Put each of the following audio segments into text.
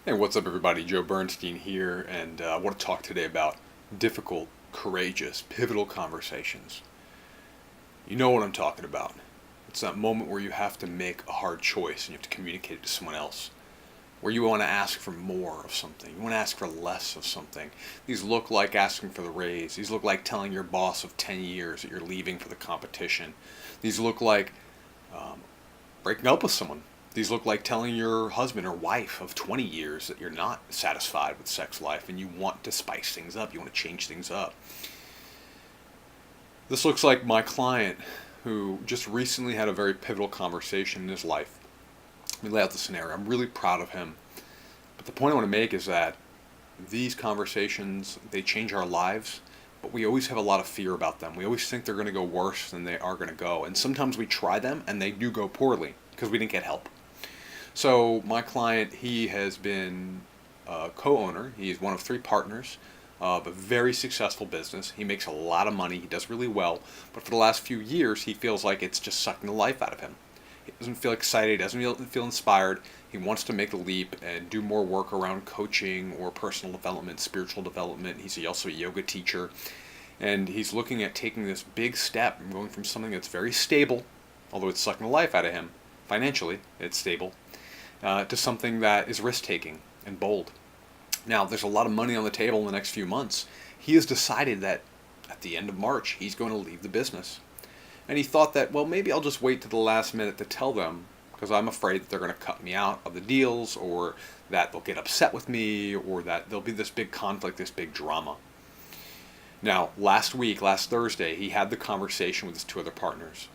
Hey, what's up, everybody? Joe Bernstein here, and I want to talk today about difficult, courageous, pivotal conversations. You know what I'm talking about. It's that moment where you have to make a hard choice and you have to communicate it to someone else. Where you want to ask for more of something, you want to ask for less of something. These look like asking for the raise. These look like telling your boss of 10 years that you're leaving for the competition. These look like breaking up with someone. These look like telling your husband or wife of 20 years that you're not satisfied with sex life and you want to spice things up, you want to change things up. This looks like my client who just recently had a very pivotal conversation in his life. Let me lay out the scenario. I'm really proud of him. But the point I want to make is that these conversations, they change our lives, but we always have a lot of fear about them. We always think they're going to go worse than they are going to go. And sometimes we try them and they do go poorly because we didn't get help. So my client, he has been a co-owner. He's one of three partners of a very successful business. He makes a lot of money. He does really well. But for the last few years, he feels like it's just sucking the life out of him. He doesn't feel excited. He doesn't feel inspired. He wants to make the leap and do more work around coaching or personal development, spiritual development. He's also a yoga teacher. And he's looking at taking this big step and going from something that's very stable, although it's sucking the life out of him, financially, it's stable, to something that is risk-taking and bold. Now, there's a lot of money on the table in the next few months. He has decided that at the end of March, he's going to leave the business. And he thought that, well, maybe I'll just wait to the last minute to tell them because I'm afraid that they're going to cut me out of the deals or that they'll get upset with me or that there'll be this big conflict, this big drama. Now, last Thursday, he had the conversation with his two other partners.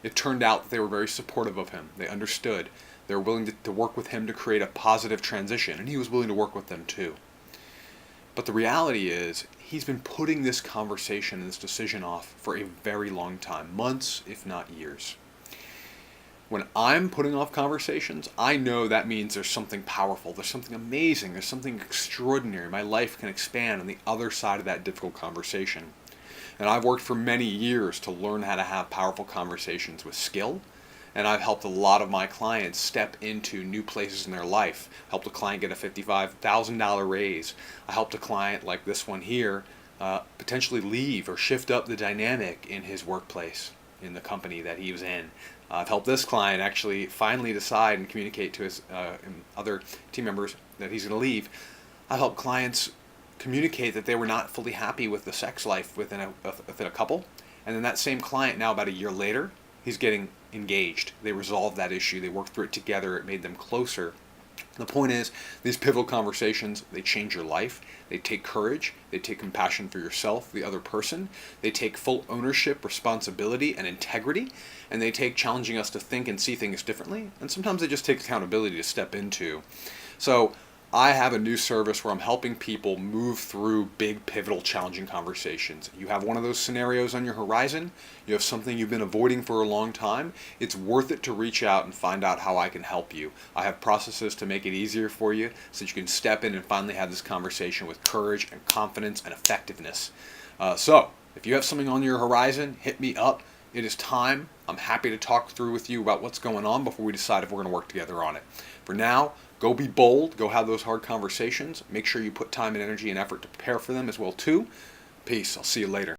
It turned out that they were very supportive of him. They understood. They were willing to work with him to create a positive transition, and he was willing to work with them too. But the reality is, he's been putting this conversation and this decision off for a very long time, months, if not years. When I'm putting off conversations, I know that means there's something powerful, there's something amazing, there's something extraordinary. My life can expand on the other side of that difficult conversation. And I've worked for many years to learn how to have powerful conversations with skill. And I've helped a lot of my clients step into new places in their life. Helped a client get a $55,000 raise. I helped a client like this one here potentially leave or shift up the dynamic in his workplace, in the company that he was in. I've helped this client actually finally decide and communicate to his other team members that he's going to leave. I've helped clients communicate that they were not fully happy with the sex life within a couple. And then that same client now, about a year later, he's getting engaged. They resolved that issue. They worked through it together. It made them closer. The point is, these pivotal conversations, they change your life. They take courage. They take compassion for yourself, the other person. They take full ownership, responsibility, and integrity. And they take challenging us to think and see things differently. And sometimes they just take accountability to step into. So I have a new service where I'm helping people move through big, pivotal, challenging conversations. You have one of those scenarios on your horizon, you have something you've been avoiding for a long time, it's worth it to reach out and find out how I can help you. I have processes to make it easier for you so that you can step in and finally have this conversation with courage and confidence and effectiveness. So, if you have something on your horizon, hit me up. It is time. I'm happy to talk through with you about what's going on before we decide if we're going to work together on it. For now, go be bold. Go have those hard conversations. Make sure you put time and energy and effort to prepare for them as well too. Peace. I'll see you later.